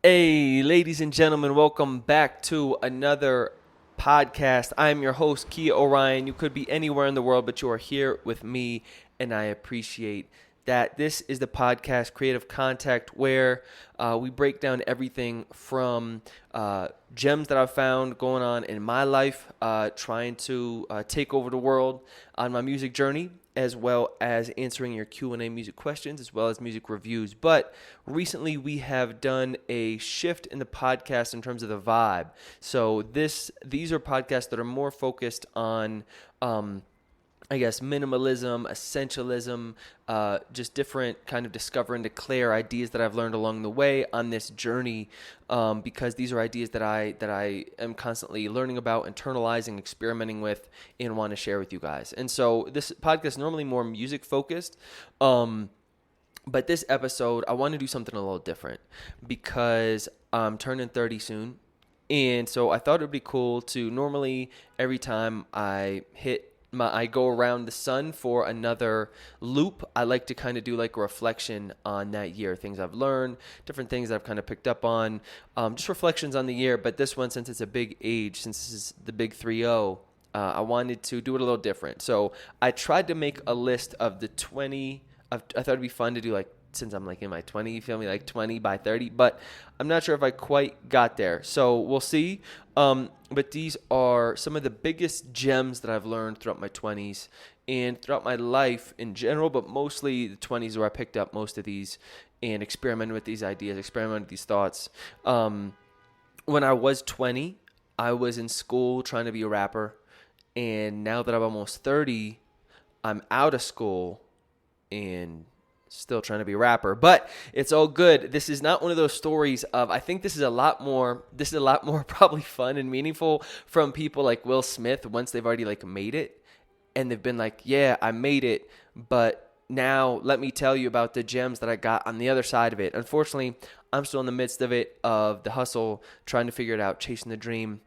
Hey, ladies and gentlemen, welcome back to another podcast. I'm your host, Kia Orion. You could be anywhere in the world, but you are here with me, and I appreciate that. This is the podcast Creative Contact, where we break down everything from gems that I've found going on in my life, trying to take over the world on my music journey, as well as answering your Q&A music questions, as well as music reviews. But recently we have done a shift in the podcast in terms of the vibe. So these are podcasts that are more focused on minimalism, essentialism, just different kind of discover and declare ideas that I've learned along the way on this journey, because these are ideas that I am constantly learning about, internalizing, experimenting with, and want to share with you guys. And so this podcast is normally more music focused, but this episode I want to do something a little different because I'm turning 30 soon. And so I thought it would be cool to normally every time I go around the sun for another loop, I like to kind of do like a reflection on that year, things I've learned, different things I've kind of picked up on, just reflections on the year. But this one, since it's a big age, since this is the big 3-0, I wanted to do it a little different. So I tried to make a list of the 20. I thought it'd be fun to do, like, since I'm like in my 20, you feel me, like 20 by 30, but I'm not sure if I quite got there. So we'll see. But these are some of the biggest gems that I've learned throughout my 20s and throughout my life in general, but mostly the 20s where I picked up most of these and experimented with these ideas, experimented with these thoughts. When I was 20, I was in school trying to be a rapper. And now that I'm almost 30, I'm out of school and still trying to be a rapper, but it's all good. This is not one of those stories of, I think this is a lot more probably fun and meaningful from people like Will Smith once they've already like made it and they've been like, yeah, I made it, but now let me tell you about the gems that I got on the other side of it. Unfortunately, I'm still in the midst of it, of the hustle, trying to figure it out, chasing the dream.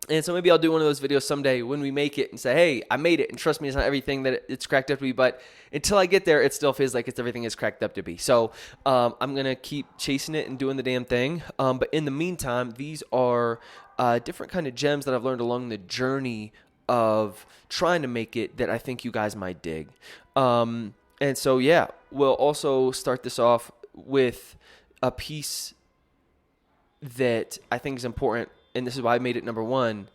And so maybe I'll do one of those videos someday when we make it and say, hey, I made it. And trust me, it's not everything that it's cracked up to be. But until I get there, it still feels like it's everything it's cracked up to be. So I'm going to keep chasing it and doing the damn thing. But in the meantime, these are different kind of gems that I've learned along the journey of trying to make it that I think you guys might dig. And so, yeah, we'll also start this off with a piece that I think is important. And this is why I made it number one.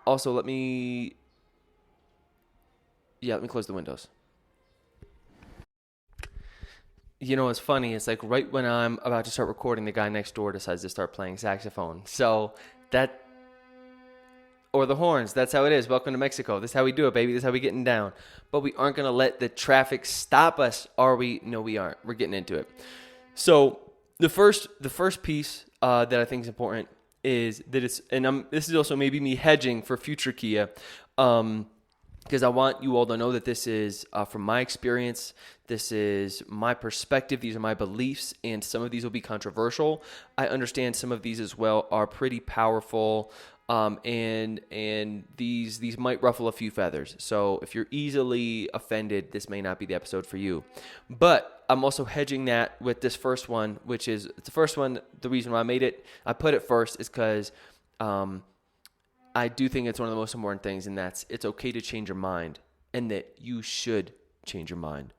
Also, let me close the windows. You know, it's funny. It's like right when I'm about to start recording, the guy next door decides to start playing saxophone. So that, or the horns, that's how it is. Welcome to Mexico. This is how we do it, baby. This is how we getting down. But we aren't going to let the traffic stop us, are we? No, we aren't. We're getting into it. So the first piece that I think is important is that this is also maybe me hedging for future Kia, because I want you all to know that this is from my experience, this is my perspective, these are my beliefs, and some of these will be controversial. I understand some of these as well are pretty powerful, and these might ruffle a few feathers. So if you're easily offended, this may not be the episode for you. But I'm also hedging that with this first one, which is the first one. The reason why I put it first is because I do think it's one of the most important things, and that's it's okay to change your mind, and that you should change your mind.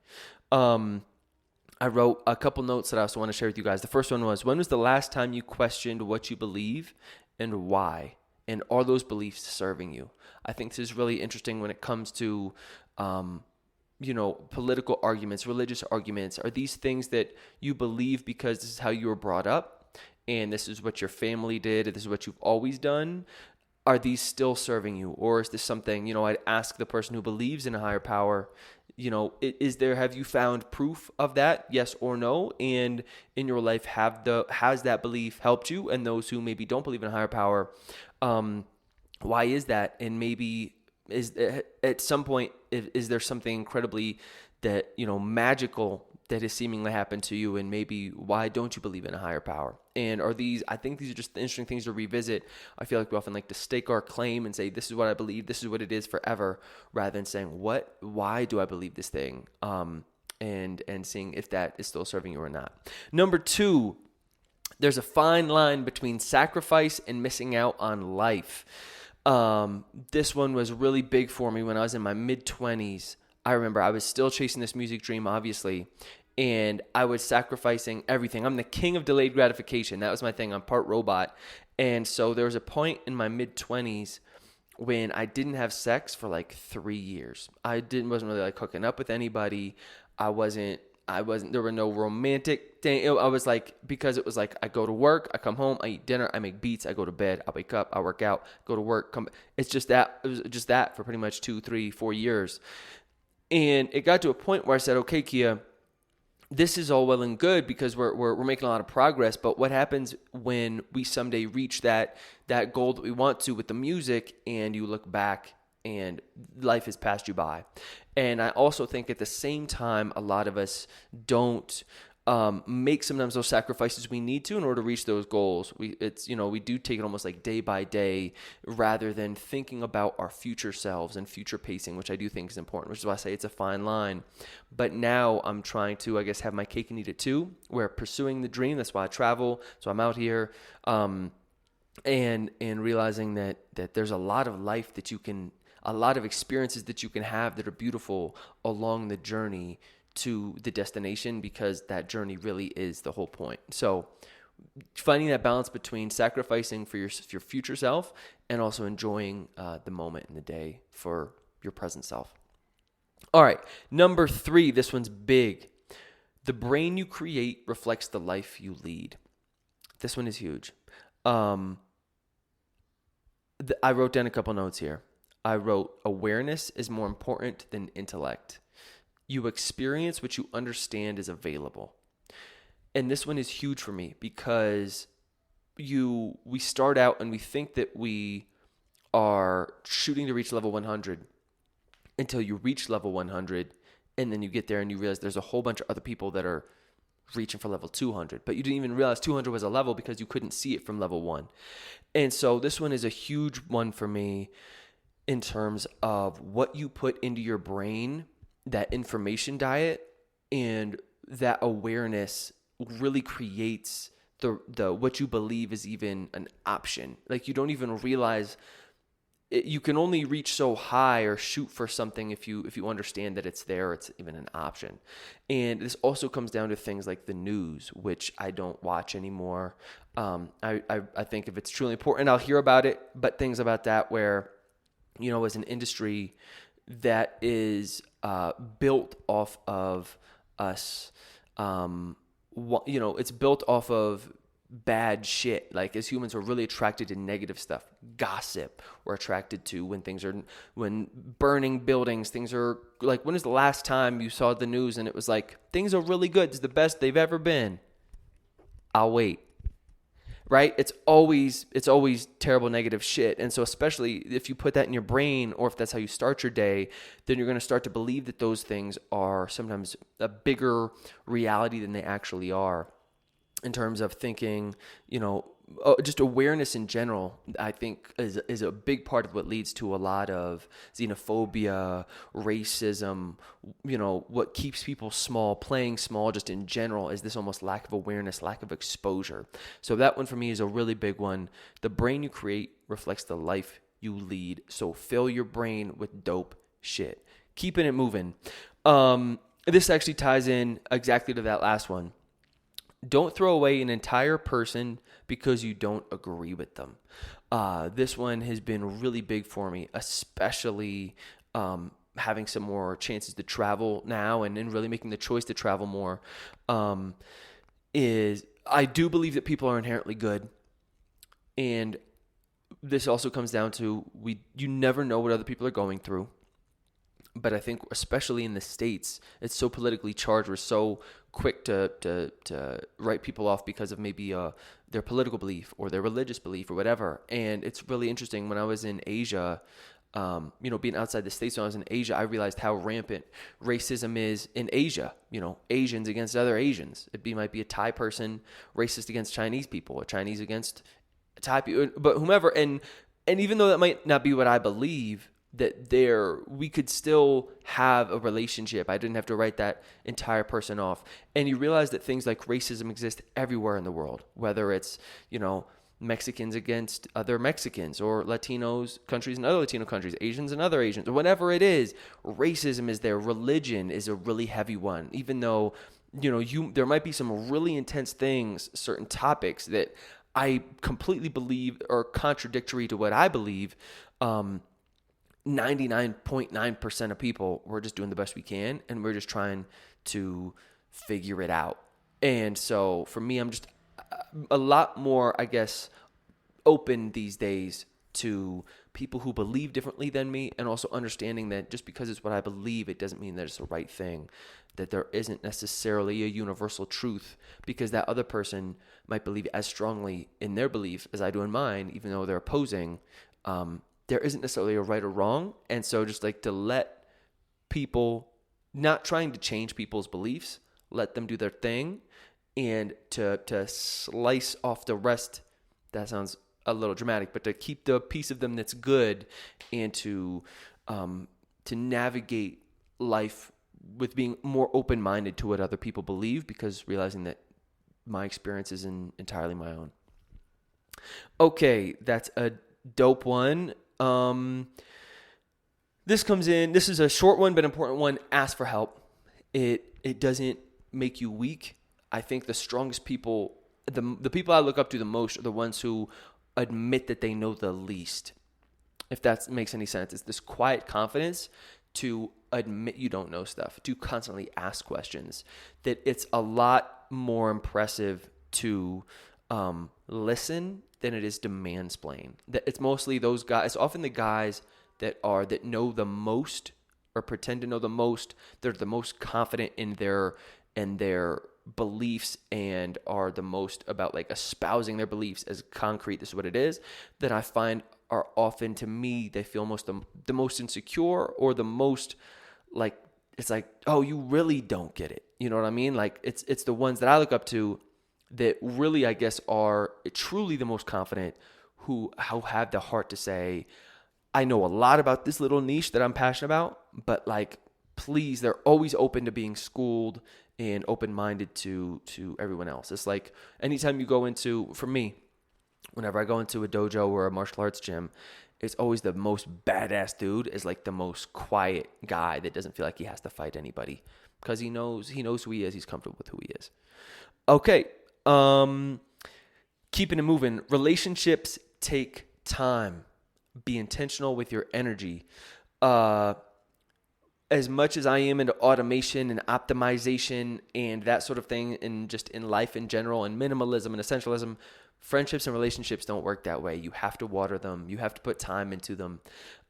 I wrote a couple notes that I also want to share with you guys. The first one was, when was the last time you questioned what you believe and why? And are those beliefs serving you? I think this is really interesting when it comes to political arguments, religious arguments. Are these things that you believe because this is how you were brought up and this is what your family did and this is what you've always done? Are these still serving you? Or is this something, I'd ask the person who believes in a higher power, have you found proof of that? Yes or no? And in your life, has that belief helped you? And those who maybe don't believe in a higher power, why is that? And maybe at some point, is there something incredibly that, magical that has seemingly happened to you, and maybe why don't you believe in a higher power? And I think these are just interesting things to revisit. I feel like we often like to stake our claim and say, this is what I believe, this is what it is forever, rather than saying, why do I believe this thing? and seeing if that is still serving you or not. Number 2, there's a fine line between sacrifice and missing out on life. This one was really big for me when I was in my mid-20s. I remember I was still chasing this music dream, obviously, and I was sacrificing everything. I'm the king of delayed gratification. That was my thing. I'm part robot. And so there was a point in my mid-20s when I didn't have sex for like 3 years. Wasn't really like hooking up with anybody. I wasn't, there were no romantic thing. I was like, because it was like, I go to work, I come home, I eat dinner, I make beats, I go to bed, I wake up, I work out, go to work, it was just that for pretty much 2, 3, 4 years. And it got to a point where I said, okay, Kia, this is all well and good because we're making a lot of progress, but what happens when we someday reach that goal that we want to with the music, and you look back and life has passed you by? And I also think at the same time, a lot of us don't make sometimes those sacrifices we need to in order to reach those goals. We do take it almost like day by day rather than thinking about our future selves and future pacing, which I do think is important, which is why I say it's a fine line. But now I'm trying to, I guess, have my cake and eat it too. We're pursuing the dream. That's why I travel. So I'm out here and realizing that there's a lot of life that a lot of experiences that you can have that are beautiful along the journey to the destination, because that journey really is the whole point. So finding that balance between sacrificing for your future self and also enjoying the moment in the day for your present self. All right, number 3, this one's big. The brain you create reflects the life you lead. This one is huge. I wrote down a couple notes here. I wrote, awareness is more important than intellect. You experience what you understand is available. And this one is huge for me because we start out and we think that we are shooting to reach level 100 until you reach level 100, and then you get there and you realize there's a whole bunch of other people that are reaching for level 200, but you didn't even realize 200 was a level because you couldn't see it from level 1. And so this one is a huge one for me in terms of what you put into your brain, that information diet, and that awareness really creates the what you believe is even an option. Like, you don't even realize you can only reach so high or shoot for something if you understand that it's there, it's even an option. And this also comes down to things like the news, which I don't watch anymore. I think if it's truly important, I'll hear about it, but things about that where, as an industry that is built off of us, it's built off of bad shit. Like, as humans, we're really attracted to negative stuff. Gossip, we're attracted to when burning buildings, things are like, when is the last time you saw the news and it was like, things are really good, it's the best they've ever been? I'll wait. Right? It's always terrible, negative shit. And so especially if you put that in your brain, or if that's how you start your day, then you're going to start to believe that those things are sometimes a bigger reality than they actually are, in terms of thinking, just awareness in general, I think is a big part of what leads to a lot of xenophobia, racism. What keeps people small, playing small just in general, is this almost lack of awareness, lack of exposure. So that one for me is a really big one. The brain you create reflects the life you lead. So fill your brain with dope shit. Keeping it moving. This actually ties in exactly to that last one. Don't throw away an entire person because you don't agree with them. This one has been really big for me, especially having some more chances to travel now and really making the choice to travel more. Is I do believe that people are inherently good. And this also comes down to you never know what other people are going through. But I think especially in the States, it's so politically charged. We're so quick to write people off because of maybe their political belief or their religious belief or whatever. And it's really interesting. When I was in Asia, being outside the States, when I was in Asia, I realized how rampant racism is in Asia. Asians against other Asians. Might be a Thai person racist against Chinese people, or Chinese against Thai people, but whomever. And even though that might not be what I believe, that we could still have a relationship. I didn't have to write that entire person off. And you realize that things like racism exist everywhere in the world, whether it's, Mexicans against other Mexicans, or Latinos, countries and other Latino countries, Asians and other Asians, or whatever it is. Racism is there. Religion is a really heavy one, even though, there might be some really intense things, certain topics that I completely believe are contradictory to what I believe. 99.9% of people, we're just doing the best we can, and we're just trying to figure it out. And so for me, I'm just a lot more, I guess, open these days to people who believe differently than me, and also understanding that just because it's what I believe, it doesn't mean that it's the right thing, that there isn't necessarily a universal truth, because that other person might believe as strongly in their belief as I do in mine, even though they're opposing. There isn't necessarily a right or wrong. And so just like to let people, not trying to change people's beliefs, let them do their thing, and to slice off the rest. That sounds a little dramatic, but to keep the piece of them that's good, and to navigate life with being more open-minded to what other people believe, because realizing that my experience isn't entirely my own. Okay, that's a dope one. This comes in, this is a short one, but important one. Ask for help. It doesn't make you weak. I think the strongest people, the people I look up to the most, are the ones who admit that they know the least. If that makes any sense. It's this quiet confidence to admit you don't know stuff, to constantly ask questions, that it's a lot more impressive to listen than it is to mansplain. That it's mostly those guys. It's often the guys that know the most, or pretend to know the most. They're the most confident in their beliefs, and are the most about like espousing their beliefs as concrete. This is what it is. That I find are often, to me, they feel the most insecure, or the most like, it's like, oh, you really don't get it. You know what I mean? Like it's the ones that I look up to that really, I guess, are truly the most confident, who have the heart to say, I know a lot about this little niche that I'm passionate about, but like, please, they're always open to being schooled and open-minded to everyone else. It's like anytime you go into, for me, whenever I go into a dojo or a martial arts gym, it's always the most badass dude is like the most quiet guy that doesn't feel like he has to fight anybody, because he knows who he is. He's comfortable with who he is. Okay. Keeping it moving. Relationships take time. Be intentional with your energy. As much as I am into automation and optimization and that sort of thing, and just in life in general, and minimalism and essentialism, friendships and relationships don't work that way. You have to water them. You have to put time into them.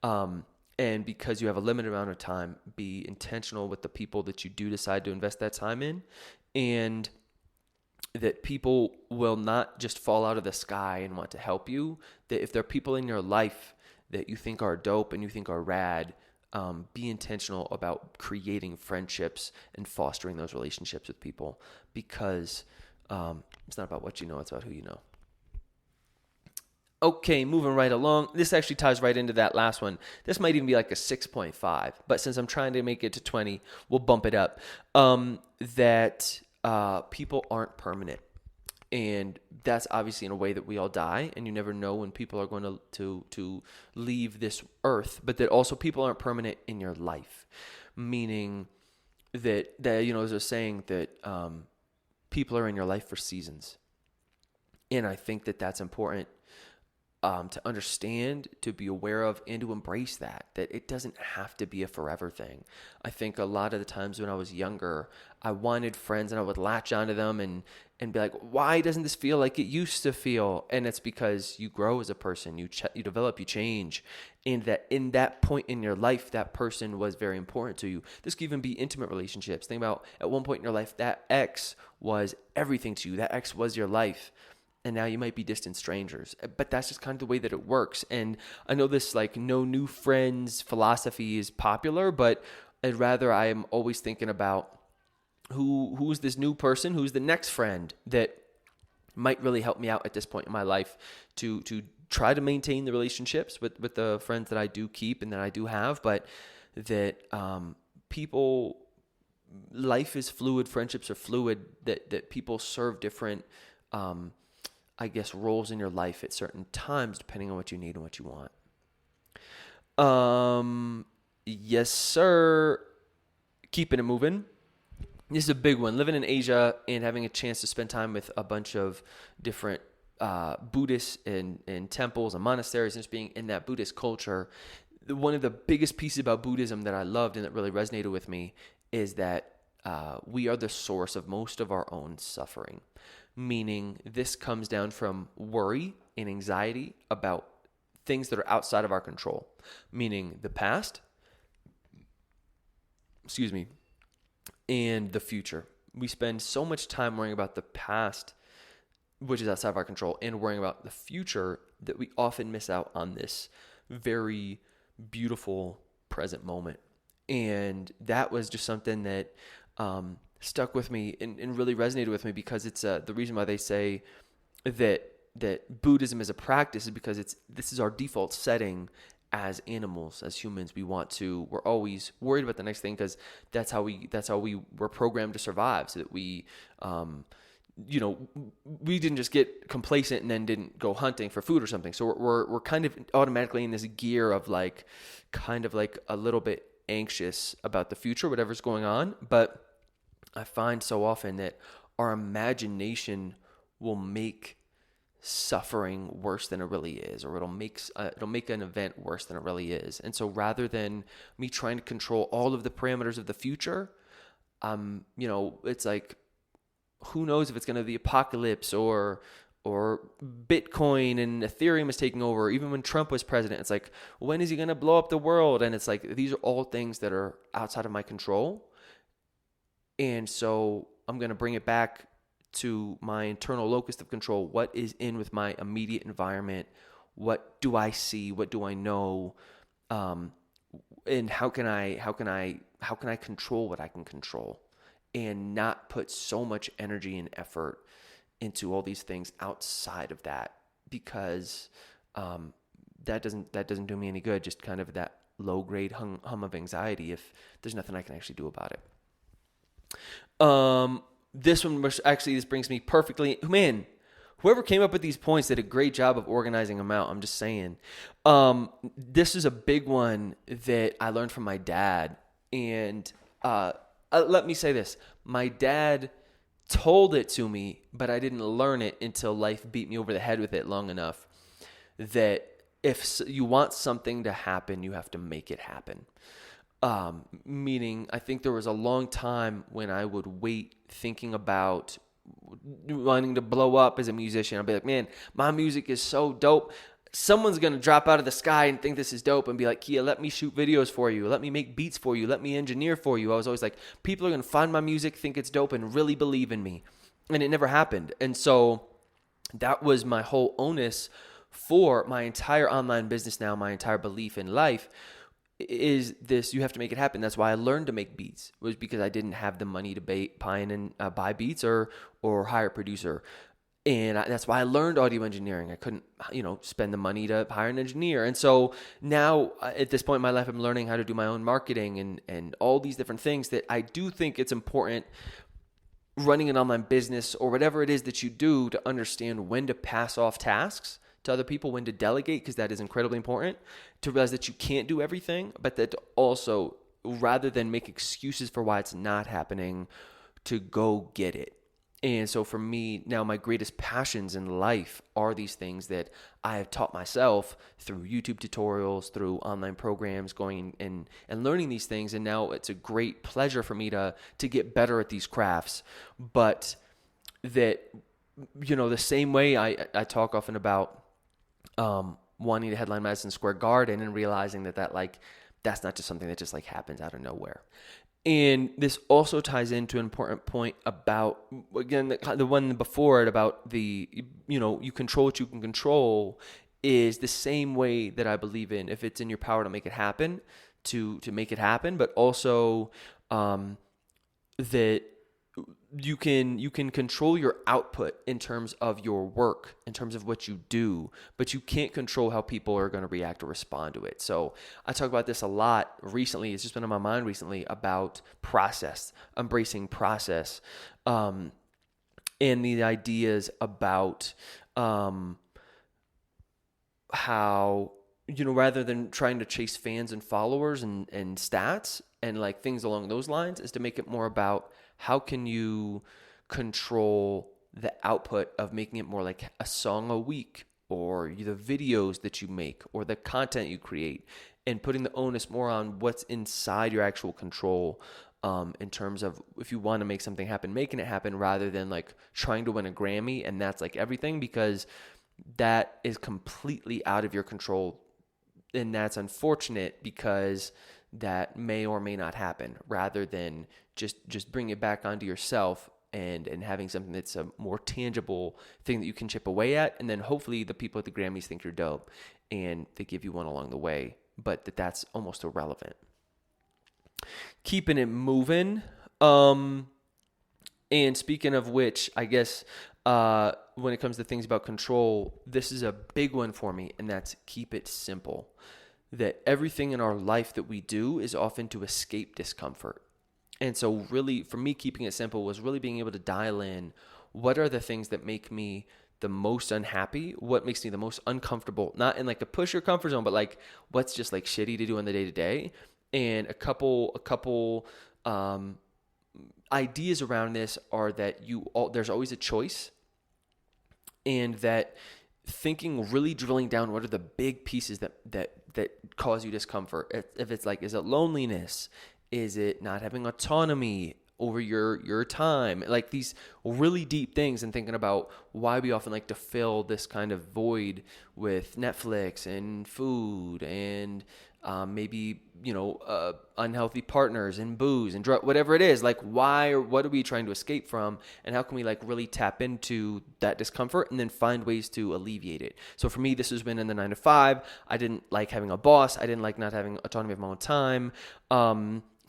And because you have a limited amount of time, be intentional with the people that you do decide to invest that time in, and that people will not just fall out of the sky and want to help you. That if there are people in your life that you think are dope and you think are rad, be intentional about creating friendships and fostering those relationships with people, because it's not about what you know, it's about who you know. Okay, moving right along. This actually ties right into that last one. This might even be like a 6.5, but since I'm trying to make it to 20, we'll bump it up. That people aren't permanent. And that's obviously in a way that we all die, and you never know when people are going to leave this earth. But that also people aren't permanent in your life, meaning that there's a saying that people are in your life for seasons, and I think that that's important to understand, to be aware of, and to embrace that it doesn't have to be a forever thing. I think a lot of the times when I was younger, I wanted friends and I would latch onto them and be like, why doesn't this feel like it used to feel? And it's because you grow as a person, you develop, you change, and that in that point in your life, that person was very important to you. This could even be intimate relationships. Think about at one point in your life, that ex was everything to you. That ex was your life. And now you might be distant strangers, but that's just kind of the way that it works. And I know this like no new friends philosophy is popular, but I am always thinking about who's this new person, who's the next friend that might really help me out at this point in my life to try to maintain the relationships with the friends that I do keep and that I do have, but that life is fluid, friendships are fluid, that people serve different, I guess, roles in your life at certain times, depending on what you need and what you want. Yes, sir. Keeping it moving. This is a big one. Living in Asia and having a chance to spend time with a bunch of different Buddhists and temples and monasteries, and just being in that Buddhist culture. One of the biggest pieces about Buddhism that I loved and that really resonated with me is that we are the source of most of our own suffering. Meaning this comes down from worry and anxiety about things that are outside of our control. Meaning the past, and the future. We spend so much time worrying about the past, which is outside of our control, and worrying about the future that we often miss out on this very beautiful present moment. And that was just something that stuck with me and really resonated with me, because it's the reason why they say that Buddhism is a practice is because this is our default setting as animals, as humans. We're always worried about the next thing, because that's how we were programmed to survive, so that we we didn't just get complacent and then didn't go hunting for food or something. So we're kind of automatically in this gear of kind of a little bit anxious about the future, whatever's going on. But I find so often that our imagination will make suffering worse than it really is, or it'll make an event worse than it really is. And so rather than me trying to control all of the parameters of the future, it's like, who knows if it's going to be the apocalypse or Bitcoin and Ethereum is taking over. Even when Trump was president, it's like, when is he going to blow up the world? And it's like, these are all things that are outside of my control. And so I'm going to bring it back to my internal locus of control. What is in with my immediate environment? What do I see? What do I know? And how can I control what I can control, and not put so much energy and effort into all these things outside of that, because that doesn't do me any good. Just kind of that low grade hum of anxiety if there's nothing I can actually do about it. This brings me perfectly. Man, whoever came up with these points did a great job of organizing them out. I'm just saying. This is a big one that I learned from my dad. And let me say this. My dad told it to me, but I didn't learn it until life beat me over the head with it long enough, that if you want something to happen, you have to make it happen. Meaning, I think there was a long time when I would wait thinking about wanting to blow up as a musician. I'd be like, man, my music is so dope. Someone's going to drop out of the sky and think this is dope and be like, Kia, let me shoot videos for you. Let me make beats for you. Let me engineer for you. I was always like, people are going to find my music, think it's dope, and really believe in me. And it never happened. And so that was my whole onus for my entire online business now, my entire belief in life, is this: you have to make it happen. That's why I learned to make beats, was because I didn't have the money to buy beats or hire a producer. And that's why I learned audio engineering. I couldn't, spend the money to hire an engineer. And so now at this point in my life, I'm learning how to do my own marketing and all these different things that I do think it's important, running an online business or whatever it is that you do, to understand when to pass off tasks to other people, when to delegate, because that is incredibly important, to realize that you can't do everything, but that also, rather than make excuses for why it's not happening, to go get it. And so for me now, my greatest passions in life are these things that I have taught myself through YouTube tutorials, through online programs, going and learning these things. And now it's a great pleasure for me to get better at these crafts. But that, the same way I talk often about wanting to headline Madison Square Garden, and realizing that that's not just something that just happens out of nowhere. And this also ties into an important point about, again, the one before it, about you control what you can control, is the same way that I believe in, if it's in your power to make it happen, to make it happen, but also that you can control your output in terms of your work, in terms of what you do, but you can't control how people are going to react or respond to it. So I talk about this a lot recently. It's just been on my mind recently about process, embracing process, and the ideas about how, rather than trying to chase fans and followers and stats and like things along those lines, is to make it more about how can you control the output of making it more like a song a week, or the videos that you make, or the content you create, and putting the onus more on what's inside your actual control, in terms of if you want to make something happen, making it happen, rather than like trying to win a Grammy and that's like everything, because that is completely out of your control. And that's unfortunate, because that may or may not happen, rather than just bring it back onto yourself and having something that's a more tangible thing that you can chip away at. And then hopefully the people at the Grammys think you're dope and they give you one along the way, but that's almost irrelevant. Keeping it moving. And speaking of which, I guess, when it comes to things about control, this is a big one for me, and that's keep it simple. That everything in our life that we do is often to escape discomfort. And so really, for me, keeping it simple was really being able to dial in what are the things that make me the most unhappy, what makes me the most uncomfortable, not in like a push your comfort zone, but like what's just like shitty to do in the day-to-day. And a couple ideas around this are that there's always a choice, and that thinking, really drilling down what are the big pieces that cause you discomfort. If it's like, is it loneliness? Is it not having autonomy over your time? Like these really deep things, and thinking about why we often like to fill this kind of void with Netflix and food and maybe, unhealthy partners and booze and drug, whatever it is. Like why, or what are we trying to escape from, and how can we like really tap into that discomfort and then find ways to alleviate it? So for me, this has been in the 9 to 5. I didn't like having a boss. I didn't like not having autonomy of my own time.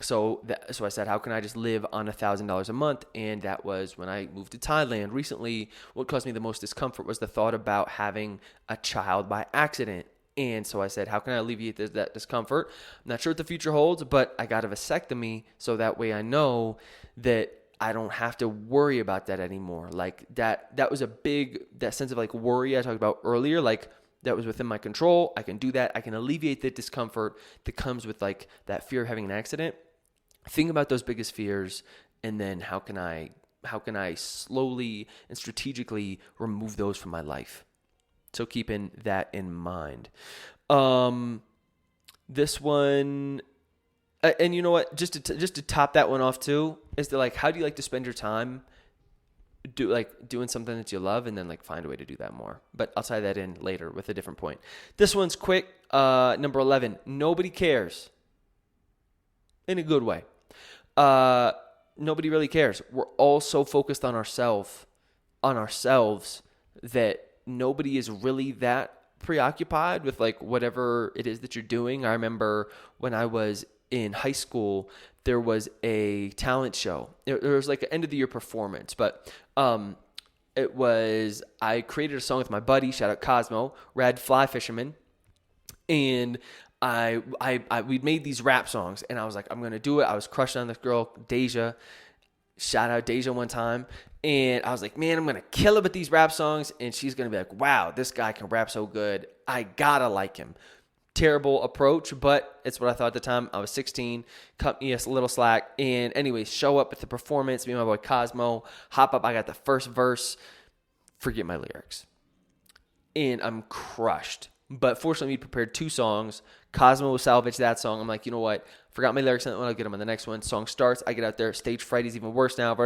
So I said, how can I just live on $1,000 a month? And that was when I moved to Thailand recently. What caused me the most discomfort was the thought about having a child by accident. And so I said, how can I alleviate that discomfort? I'm not sure what the future holds, but I got a vasectomy, so that way I know that I don't have to worry about that anymore. Like that was that sense of like worry I talked about earlier, like that was within my control. I can do that. I can alleviate the discomfort that comes with like that fear of having an accident. Think about those biggest fears, and then how can I slowly and strategically remove those from my life? So keeping that in mind. This one, and you know what? Just to top that one off too, is to like, how do you like to spend your time? Doing something that you love, and then like find a way to do that more. But I'll tie that in later with a different point. This one's quick. Number 11. Nobody cares. In a good way. Nobody really cares. We're all so focused on ourselves that nobody is really that preoccupied with like whatever it is that you're doing. I remember when I was in high school, there was a talent show. There was like an end of the year performance, but I created a song with my buddy, shout out Cosmo, Rad Fly Fisherman, and we'd made these rap songs, and I was like, I'm gonna do it. I was crushing on this girl, Deja. Shout out Deja one time. And I was like, man, I'm going to kill it with these rap songs. And she's going to be like, wow, this guy can rap so good. I gotta like him. Terrible approach, but it's what I thought at the time. I was 16, cut me a little slack. And anyways, show up at the performance, me and my boy Cosmo, hop up. I got the first verse, forget my lyrics. And I'm crushed. But fortunately, we prepared 2 songs. Cosmo salvaged that song. I'm like, you know what? Forgot my lyrics on that one. I'll get them on the next one. Song starts. I get out there. Stage fright is even worse now. I've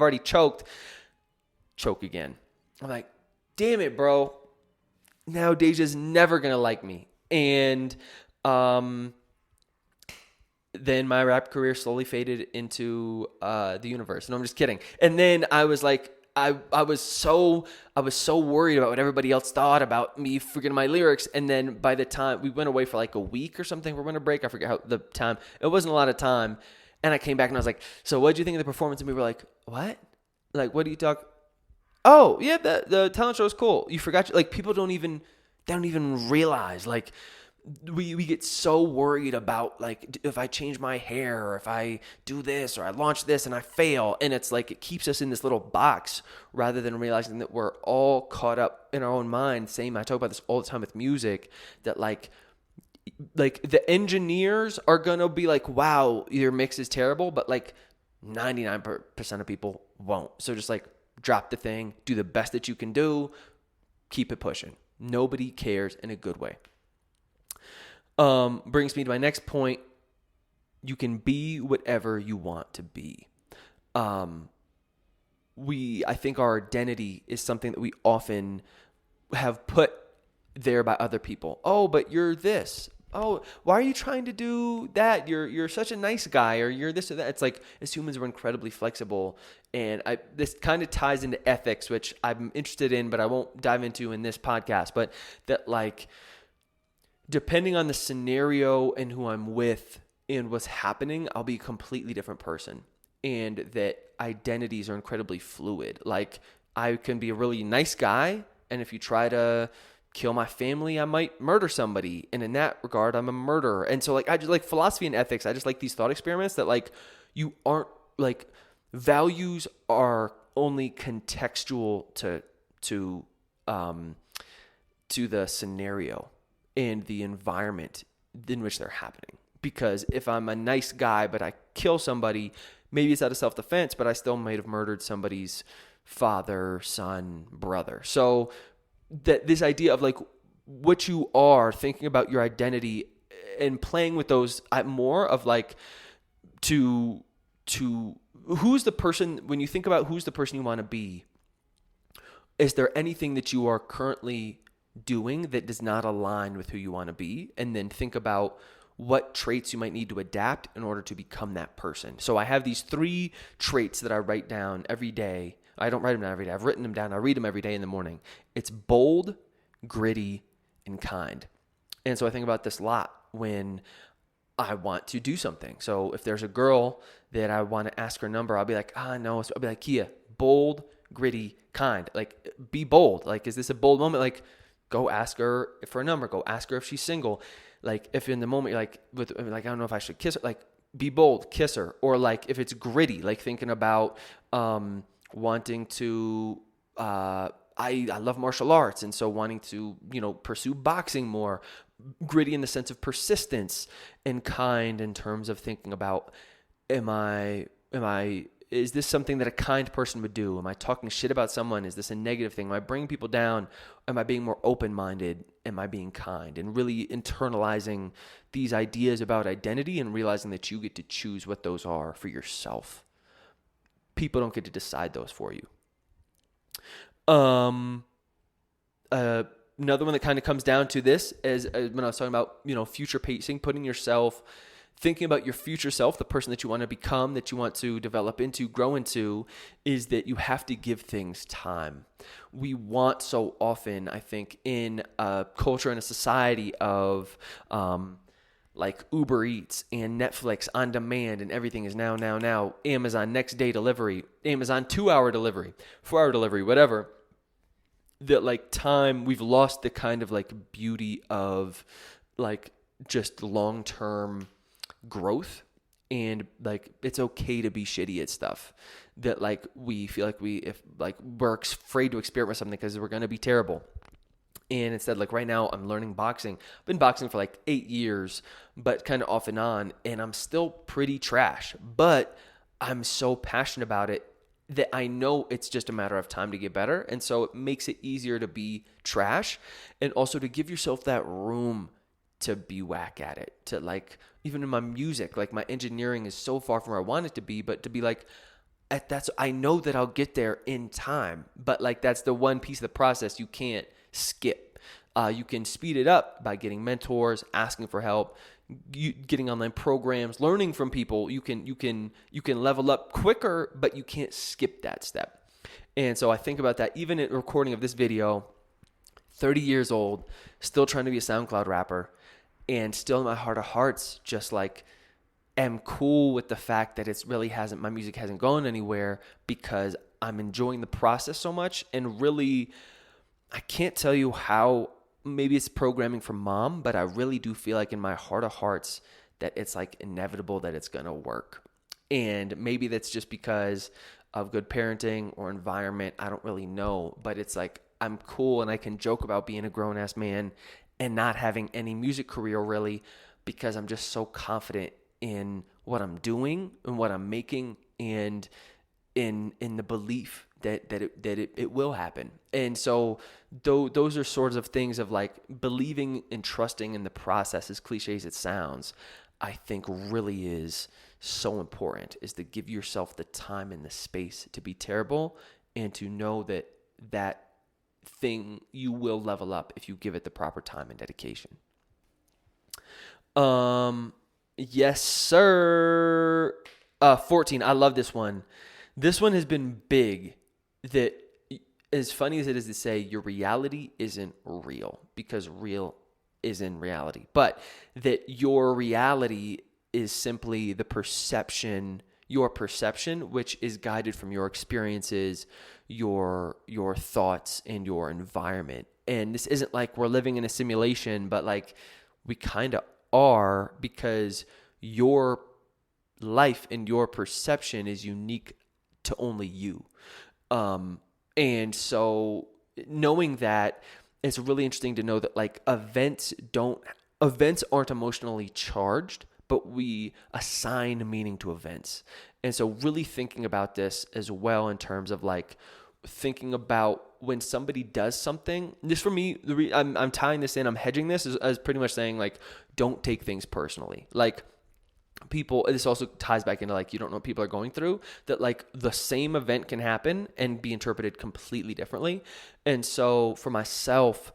already choked. Choke again. I'm like, damn it, bro. Now Deja's never going to like me. And then my rap career slowly faded into the universe. No, I'm just kidding. And then I was like, I was so worried about what everybody else thought about me forgetting my lyrics. And then by the time we went away for like a week or something, we're going to break. I forget how the time. It wasn't a lot of time. And I came back and I was like, so what did you think of the performance? And we were like, what? Like, what do you talk? Oh, yeah, the talent show is cool. You forgot, like, people they don't even realize, like, we get so worried about, like, if I change my hair, or if I do this, or I launch this and I fail, and it's like it keeps us in this little box rather than realizing that we're all caught up in our own mind. Same, I talk about this all the time with music, that like the engineers are gonna be like, wow, your mix is terrible, but like 99% of people won't. So just like drop the thing, do the best that you can do, keep it pushing. Nobody cares in a good way. Brings me to my next point. You can be whatever you want to be. I think our identity is something that we often have put there by other people. Oh, but you're this. Oh, why are you trying to do that? You're such a nice guy, or you're this or that. It's like, as humans, we're incredibly flexible, and this kind of ties into ethics, which I'm interested in, but I won't dive into in this podcast. But that, like, depending on the scenario and who I'm with and what's happening, I'll be a completely different person, and that identities are incredibly fluid. Like, I can be a really nice guy, and if you try to kill my family, I might murder somebody. And in that regard, I'm a murderer. And so, like, I just like philosophy and ethics. I just like these thought experiments that, like, you aren't, like, values are only contextual to the scenario and the environment in which they're happening. Because if I'm a nice guy, but I kill somebody, maybe it's out of self-defense, but I still might have murdered somebody's father, son, brother. So that this idea of, like, what you are, thinking about your identity and playing with those more of, like, to who's the person, when you think about who's the person you want to be, is there anything that you are currently doing that does not align with who you want to be? And then think about what traits you might need to adapt in order to become that person. So I have these 3 traits that I write down every day. I don't write them down every day. I've written them down. I read them every day in the morning. It's bold, gritty, and kind. And so I think about this a lot when I want to do something. So if there's a girl that I want to ask her number, I'll be like, no. So I'll be like, Kia, bold, gritty, kind. Like, be bold. Like, is this a bold moment? Like, go ask her for a number. Go ask her if she's single. Like, if in the moment you're like, I don't know if I should kiss her. Like, be bold, kiss her. Or, like, if it's gritty, like thinking about wanting to, I love martial arts, and so wanting to, pursue boxing more. Gritty in the sense of persistence, and kind in terms of thinking about, is this something that a kind person would do? Am I talking shit about someone? Is this a negative thing? Am I bringing people down? Am I being more open-minded? Am I being kind? And really internalizing these ideas about identity and realizing that you get to choose what those are for yourself. People don't get to decide those for you. Another one that kind of comes down to this is when I was talking about, future pacing, thinking about your future self, the person that you want to become, that you want to develop into, grow into, is that you have to give things time. We want so often, I think, in a culture and a society of like Uber Eats and Netflix on demand, and everything is now, Amazon next day delivery, Amazon 2-hour delivery, 4-hour delivery, whatever, that, like, time, we've lost the kind of, like, beauty of, like, just long-term growth. And, like, it's okay to be shitty at stuff that, like, we feel like we're afraid to experiment with something because we're going to be terrible. And instead, like, right now I'm learning boxing. I've been boxing for like 8 years, but kind of off and on, and I'm still pretty trash, but I'm so passionate about it that I know it's just a matter of time to get better. And so it makes it easier to be trash, and also to give yourself that room to be whack at it. To, like, even in my music, like, my engineering is so far from where I want it to be, but to be like, I know that I'll get there in time, but, like, that's the one piece of the process you can't skip. You can speed it up by getting mentors, asking for help, getting online programs, learning from people. You can level up quicker, but you can't skip that step. And so I think about that even at recording of this video, 30 years old, still trying to be a SoundCloud rapper, and still in my heart of hearts, just like, am cool with the fact that my music hasn't gone anywhere, because I'm enjoying the process so much. And really, I can't tell you how, maybe it's programming from mom, but I really do feel like in my heart of hearts that it's like inevitable that it's going to work. And maybe that's just because of good parenting or environment. I don't really know, but it's like I'm cool and I can joke about being a grown ass man and not having any music career really, because I'm just so confident in what I'm doing and what I'm making, and in the belief that it will happen. And so those are sorts of things of like believing and trusting in the process, as cliche as it sounds, I think really is so important, is to give yourself the time and the space to be terrible and to know that that thing you will level up if you give it the proper time and dedication. Yes, sir. 14. I love this one. This one has been big. That, as funny as it is to say, your reality isn't real, because real is in reality, but that your reality is simply the perception, your perception, which is guided from your experiences, your thoughts, and your environment. And this isn't like we're living in a simulation, but like we kind of are, because your life and your perception is unique to only you. And so knowing that, it's really interesting to know that like events aren't emotionally charged, but we assign meaning to events. And so really thinking about this as well in terms of like thinking about when somebody does something. This for me, I'm tying this in, I'm hedging this as pretty much saying like, don't take things personally. Like people, this also ties back into like, you don't know what people are going through, that like the same event can happen and be interpreted completely differently. And so for myself,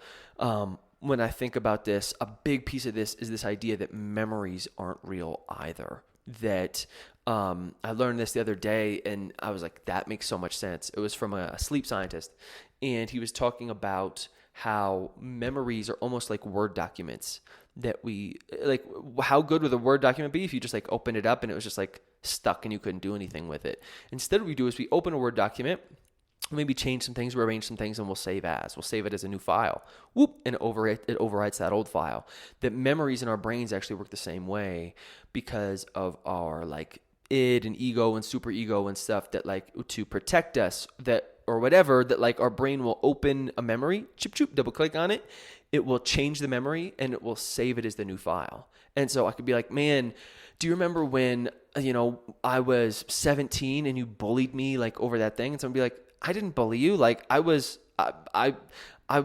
when I think about this, a big piece of this is this idea that memories aren't real either. That I learned this the other day and I was like, that makes so much sense. It was from a sleep scientist, and he was talking about how memories are almost like Word documents. That we like, how good would a Word document be if you just like opened it up and it was just like stuck and you couldn't do anything with it? Instead, what we do is we open a Word document, maybe change some things, rearrange some things, and we'll save it as a new file. Whoop, and it overwrites that old file. That memories in our brains actually work the same way, because of our like id and ego and superego and stuff, that like to protect us, that or whatever, that like our brain will open a memory, double click on it, it will change the memory and it will save it as the new file. And so I could be like, man, do you remember when, I was 17 and you bullied me like over that thing? And someone would be like, I didn't bully you. Like I was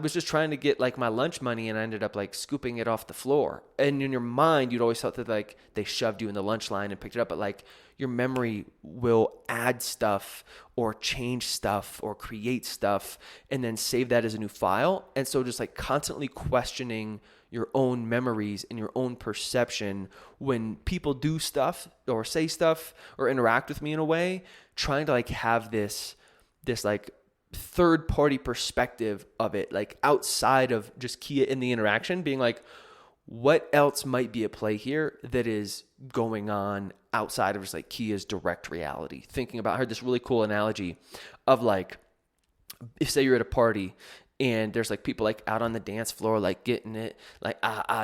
just trying to get like my lunch money, and I ended up like scooping it off the floor. And in your mind, you'd always thought that like they shoved you in the lunch line and picked it up, but like your memory will add stuff or change stuff or create stuff and then save that as a new file. And so just like constantly questioning your own memories and your own perception when people do stuff or say stuff or interact with me in a way, trying to like have this like third party perspective of it, like outside of just Kia in the interaction, being like, what else might be at play here that is going on outside of just like Kia's direct reality? Thinking about, I heard this really cool analogy of like, if say you're at a party and there's like people like out on the dance floor, like getting it, like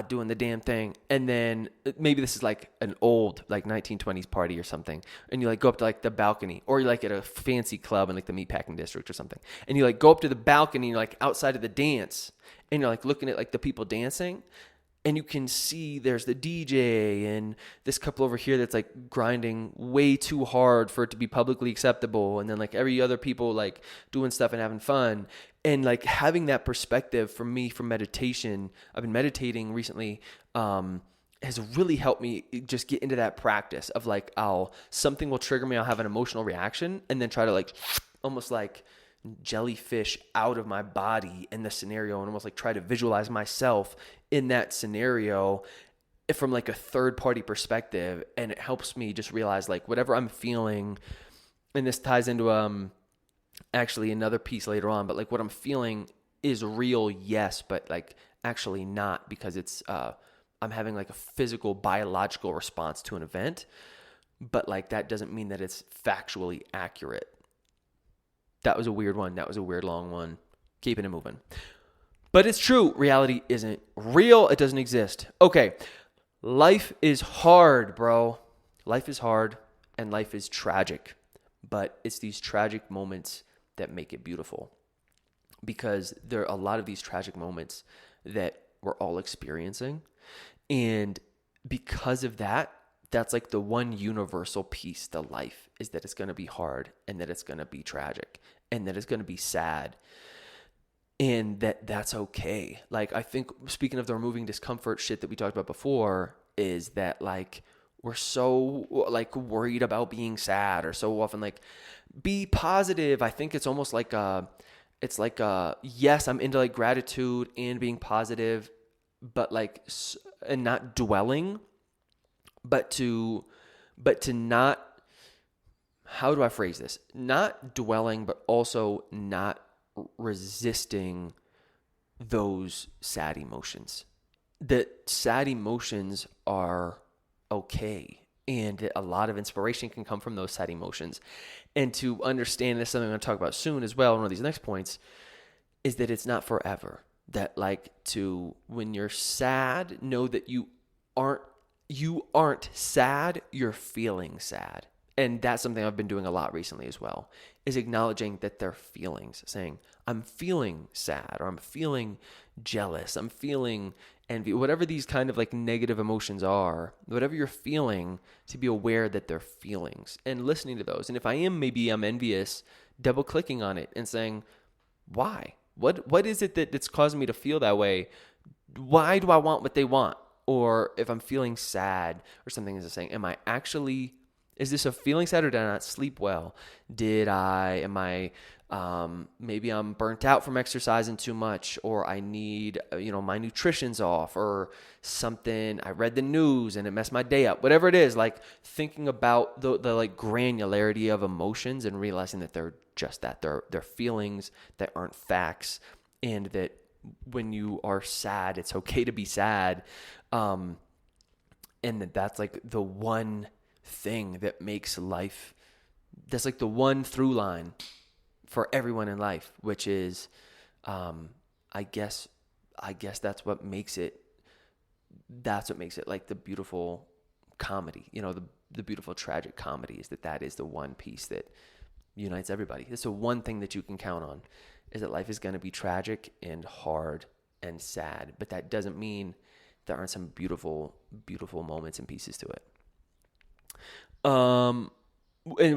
doing the damn thing. And then maybe this is like an old like 1920s party or something. And you like go up to like the balcony, or you're like at a fancy club in like the meatpacking district or something. And you like go up to the balcony and you're like outside of the dance, and you're like looking at like the people dancing. And you can see there's the DJ and this couple over here that's like grinding way too hard for it to be publicly acceptable. And then like every other people like doing stuff and having fun. And like having that perspective for me from meditation, I've been meditating recently, has really helped me just get into that practice of like, something will trigger me. I'll have an emotional reaction and then try to like almost like jellyfish out of my body in the scenario, and almost like try to visualize myself in that scenario from like a third party perspective. And it helps me just realize like whatever I'm feeling, and this ties into actually another piece later on, but like what I'm feeling is real, yes, but like actually not, because it's I'm having like a physical biological response to an event, but like that doesn't mean that it's factually accurate. That was a weird one. That was a weird long one. Keeping it moving. But it's true. Reality isn't real. It doesn't exist. Okay. Life is hard, bro. Life is hard and life is tragic. But it's these tragic moments that make it beautiful. Because there are a lot of these tragic moments that we're all experiencing. And because of that, that's like the one universal piece to life, is that it's going to be hard and that it's going to be tragic and that it's going to be sad, and that's okay. Like, I think, speaking of the removing discomfort shit that we talked about before, is that like we're so like worried about being sad, or so often like be positive. I think it's almost like yes, I'm into like gratitude and being positive, but like, and not dwelling, but to not, how do I phrase this? Not dwelling, but also not resisting those sad emotions. That sad emotions are okay. And a lot of inspiration can come from those sad emotions. And to understand, this is something I'm going to talk about soon as well, one of these next points, is that it's not forever. That like, when you're sad, know that you aren't sad, you're feeling sad. And that's something I've been doing a lot recently as well, is acknowledging that they're feelings, saying, I'm feeling sad, or I'm feeling jealous, I'm feeling envy, whatever these kind of like negative emotions are, whatever you're feeling, to be aware that they're feelings and listening to those. And if I'm envious, double clicking on it and saying, why? What is it that's causing me to feel that way? Why do I want what they want? Or if I'm feeling sad or something, is saying, is this a feeling sad, or did I not sleep well? Maybe I'm burnt out from exercising too much, or I need, my nutrition's off, or something, I read the news and it messed my day up, whatever it is, like thinking about the like granularity of emotions and realizing that they're just that, they're feelings that aren't facts, and that when you are sad, it's okay to be sad. And that's like the one thing that makes life, that's like the one through line for everyone in life, which is, I guess that's what makes it like the beautiful comedy, the beautiful tragic comedy, is that is the one piece that unites everybody. It's the one thing that you can count on, is that life is going to be tragic and hard and sad, but that doesn't mean there aren't some beautiful, beautiful moments and pieces to it. And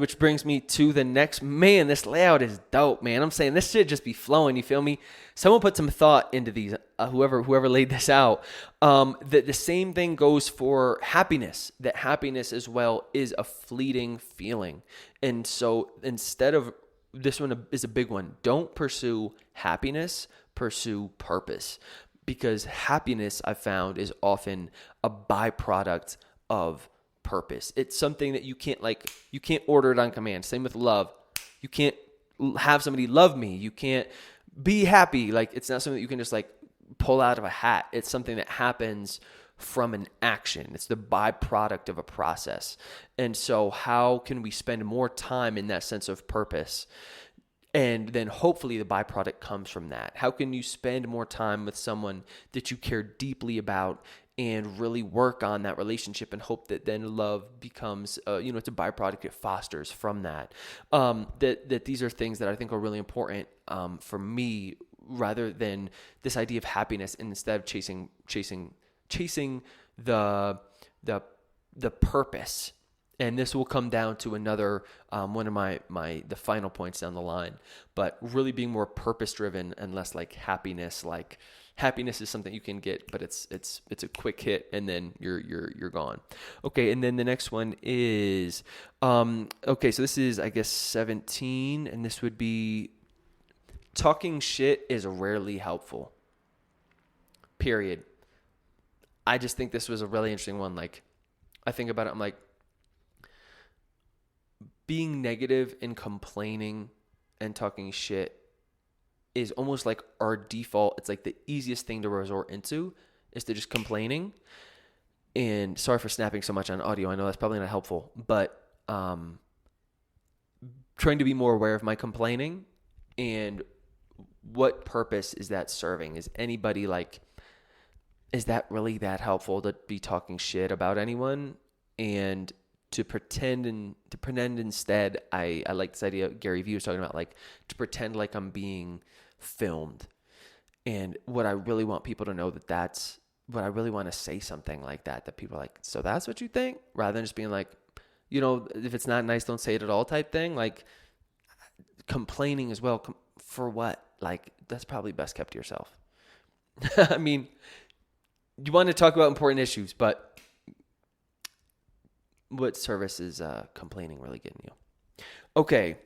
which brings me to the next, man, this layout is dope, man. I'm saying this should just be flowing. You feel me? Someone put some thought into these, whoever laid this out. That the same thing goes for happiness, that happiness as well is a fleeting feeling. And so instead of, this one is a big one, don't pursue happiness, pursue purpose. Because happiness, I've found, is often a byproduct of purpose. It's something that you can't order it on command. Same with love. You can't have somebody love me. You can't be happy. Like, it's not something that you can just like pull out of a hat. It's something that happens from an action. It's the byproduct of a process. And so how can we spend more time in that sense of purpose? And then hopefully the byproduct comes from that. How can you spend more time with someone that you care deeply about and really work on that relationship, and hope that then love becomes, it's a byproduct, it fosters from that. That these are things that I think are really important for me, rather than this idea of happiness, and instead of chasing the purpose. And this will come down to another one of the final points down the line, but really being more purpose driven and less like happiness. Like, happiness is something you can get, but it's a quick hit and then you're gone. Okay, and then the next one is so this is, I guess, 17, and this would be, talking shit is rarely helpful. Period. I just think this was a really interesting one. Like, I think about it, I'm like, being negative and complaining and talking shit is almost like our default. It's like the easiest thing to resort into, is to just complaining. And sorry for snapping so much on audio. I know that's probably not helpful, but trying to be more aware of my complaining And what purpose is that serving? Is anybody like, is that really that helpful to be talking shit about anyone? And to pretend instead, I like this idea Gary Vee was talking about, like to pretend like I'm being filmed. And what I really want people to know that's what I really want to say something like that people are like, so that's what you think? Rather than just being like, if it's not nice, don't say it at all type thing. Like complaining as well. For what? Like that's probably best kept to yourself. I mean, you want to talk about important issues, but what service is complaining really getting you? Okay.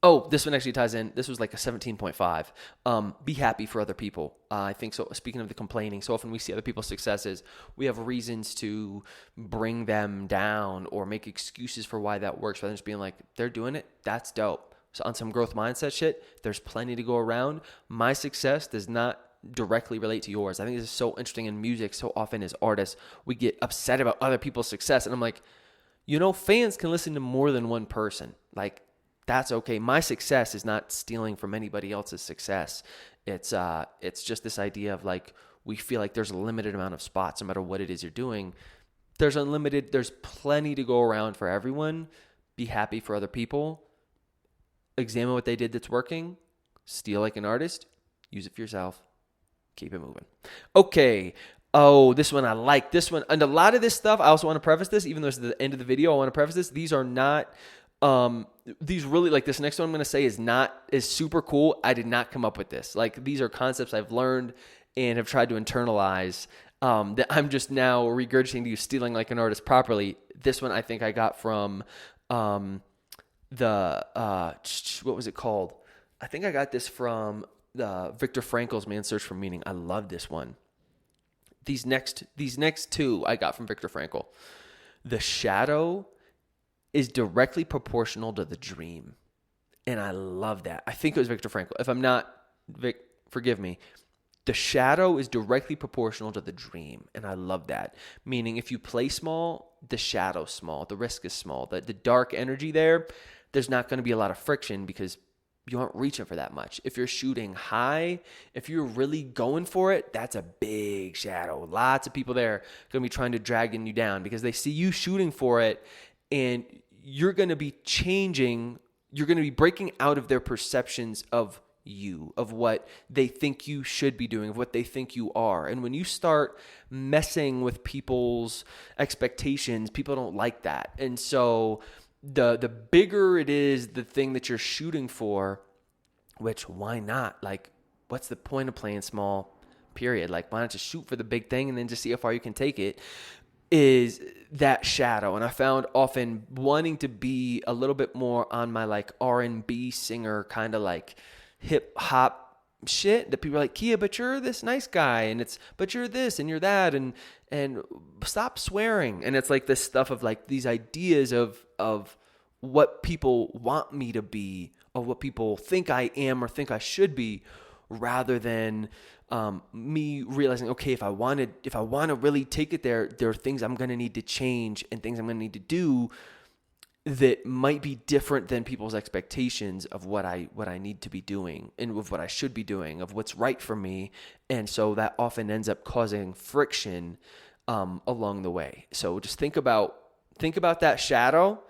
Oh, this one actually ties in. This was like a 17.5. Be happy for other people. I think so. Speaking of the complaining, so often we see other people's successes. We have reasons to bring them down or make excuses for why that works rather than just being like, they're doing it. That's dope. So on some growth mindset shit, there's plenty to go around. My success does not directly relate to yours. I think this is so interesting in music. So often as artists, we get upset about other people's success. And I'm like, fans can listen to more than one person. Like, that's okay. My success is not stealing from anybody else's success. It's just this idea of like, we feel like there's a limited amount of spots no matter what it is you're doing. There's plenty to go around for everyone. Be happy for other people. Examine what they did that's working. Steal like an artist. Use it for yourself. Keep it moving. Okay. Oh, this one I like. This one. And a lot of this stuff, I also want to preface this, even though it's the end of the video, I want to preface this. These are not, these really, like this next one I'm going to say is super cool. I did not come up with this. Like these are concepts I've learned and have tried to internalize, that I'm just now regurgitating to you, stealing like an artist properly. This one I think I got from, what was it called? I think I got this from Viktor Frankl's Man's Search for Meaning. I love this one. These next two I got from Viktor Frankl. The shadow is directly proportional to the dream. And I love that. I think it was Viktor Frankl. If I'm not, Vic, forgive me. The shadow is directly proportional to the dream. And I love that. Meaning if you play small, the shadow's small. The risk is small. The dark energy there's not going to be a lot of friction because you aren't reaching for that much. If you're shooting high, if you're really going for it, that's a big shadow. Lots of people there going to be trying to drag you down because they see you shooting for it, and you're going to be changing. You're going to be breaking out of their perceptions of you, of what they think you should be doing, of what they think you are. And when you start messing with people's expectations, people don't like that. And so the bigger it is, the thing that you're shooting for, which why not? Like, what's the point of playing small, period? Like, why not just shoot for the big thing and then just see how far you can take it, is that shadow. And I found often wanting to be a little bit more on my like R&B singer kind of like hip hop shit, that people are like, Kia, but you're this nice guy, and but you're this and you're that, and stop swearing. And it's like this stuff of like these ideas of what people want me to be, or what people think I am or think I should be, rather than me realizing, okay, if I want to really take it there are things I'm going to need to change and things I'm going to need to do that might be different than people's expectations of what I need to be doing and of what I should be doing, of what's right for me. And so that often ends up causing friction along the way. So just think about that shadow,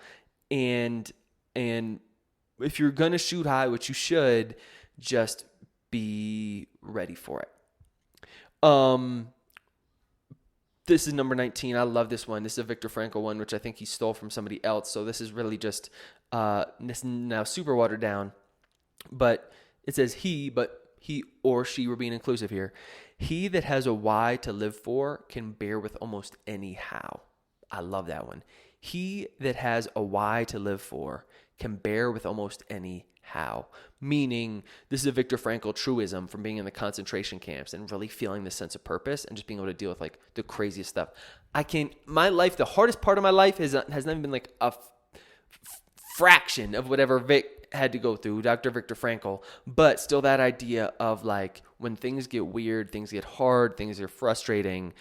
and if you're going to shoot high, which you should, just be ready for it. This is number 19. I love this one. This is a Viktor Frankl one, which I think he stole from somebody else. So this is really just this is now super watered down. But it says he or she, we're being inclusive here. He that has a why to live for can bear with almost any how. I love that one. He that has a why to live for can bear with almost any how. Meaning, this is a Viktor Frankl truism from being in the concentration camps and really feeling this sense of purpose and just being able to deal with like the craziest stuff. My life, the hardest part of my life has not even been like a fraction of whatever Vic had to go through, Dr. Viktor Frankl, but still that idea of like when things get weird, things get hard, things are frustrating,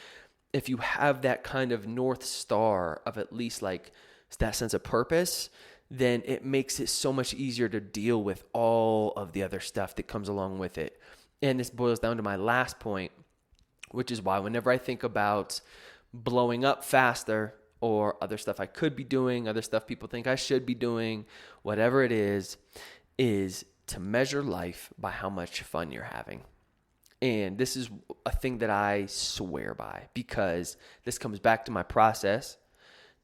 if you have that kind of North Star of at least like that sense of purpose, then it makes it so much easier to deal with all of the other stuff that comes along with it. And this boils down to my last point, which is why whenever I think about blowing up faster or other stuff I could be doing, other stuff people think I should be doing, whatever it is to measure life by how much fun you're having. And this is a thing that I swear by, because this comes back to my process.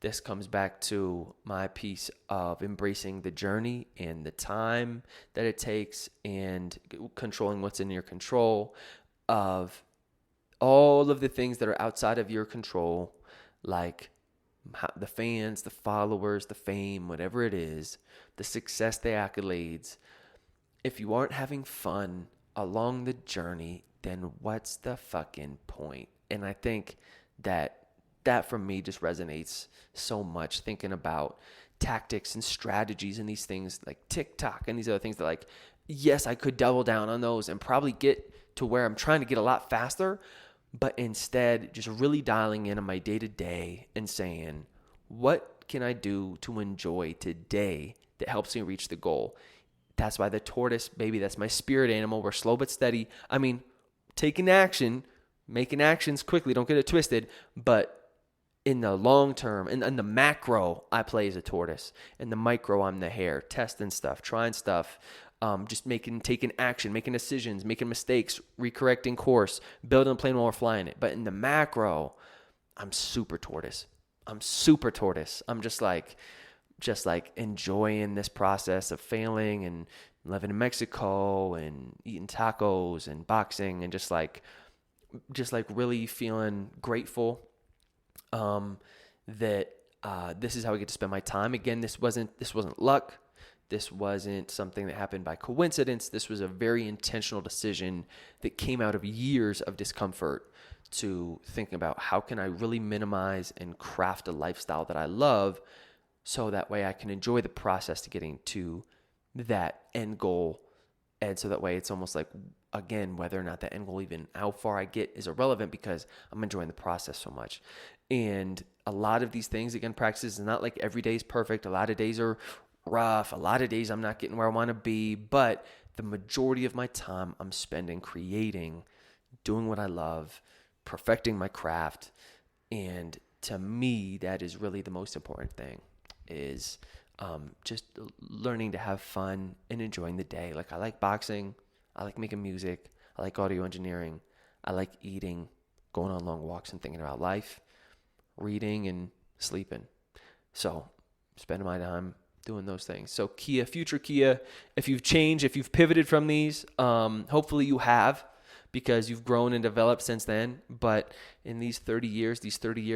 This comes back to my piece of embracing the journey and the time that it takes and controlling what's in your control, of all of the things that are outside of your control, like the fans, the followers, the fame, whatever it is, the success, the accolades. If you aren't having fun along the journey, then what's the fucking point? And I think that for me just resonates so much, thinking about tactics and strategies and these things like TikTok and these other things that, like, yes, I could double down on those and probably get to where I'm trying to get a lot faster, but instead just really dialing in on my day-to-day and saying, what can I do to enjoy today that helps me reach the goal? That's why the tortoise, baby, that's my spirit animal. We're slow but steady. I mean, taking action, making actions quickly, don't get it twisted, but in the long term, in the macro, I play as a tortoise. In the micro, I'm the hare, testing stuff, trying stuff, just taking action, making decisions, making mistakes, recorrecting course, building a plane while we're flying it. But in the macro, I'm super tortoise. I'm just like enjoying this process of failing and living in Mexico and eating tacos and boxing and just like really feeling grateful that this is how I get to spend my time. Again, this wasn't luck. This wasn't something that happened by coincidence. This was a very intentional decision that came out of years of discomfort to thinking about how can I really minimize and craft a lifestyle that I love, so that way I can enjoy the process to getting to that end goal. And so that way it's almost like, again, whether or not the end goal, even how far I get, is irrelevant because I'm enjoying the process so much. And a lot of these things, again, practices is not like every day is perfect. A lot of days are rough. A lot of days I'm not getting where I want to be. But the majority of my time I'm spending creating, doing what I love, perfecting my craft. And to me, that is really the most important thing, is just learning to have fun and enjoying the day. Like, I like boxing. I like making music. I like audio engineering. I like eating, going on long walks and thinking about life, reading and sleeping. So spending my time doing those things. So future Kia, if you've changed, if you've pivoted from these, hopefully you have, because you've grown and developed since then. But in these 30 years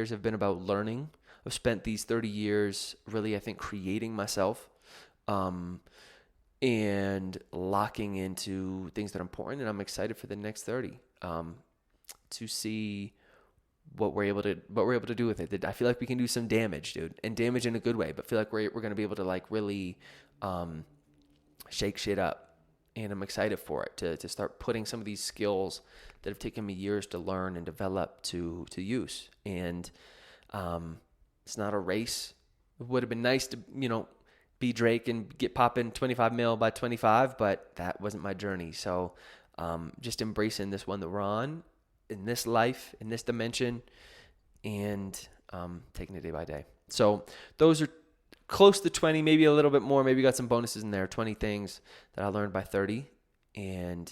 have been about learning. I've spent these 30 years really, I think, creating myself, and locking into things that are important. And I'm excited for the next 30, to see what we're able to do with it. I feel like we can do some damage, dude, and damage in a good way, but feel like we're going to be able to like really, shake shit up. And I'm excited for it to start putting some of these skills that have taken me years to learn and develop to use. And, it's not a race. It would have been nice to, be Drake and get popping 25 mil by 25, but that wasn't my journey. So just embracing this one that we're on, in this life, in this dimension, and taking it day by day. So those are close to 20, maybe a little bit more. Maybe got some bonuses in there, 20 things that I learned by 30. And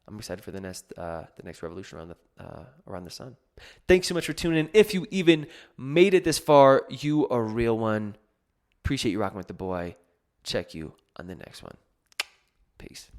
I'm excited for the next revolution around the sun. Thanks so much for tuning in. If you even made it this far, you are a real one. Appreciate you rocking with the boy. Check you on the next one. Peace.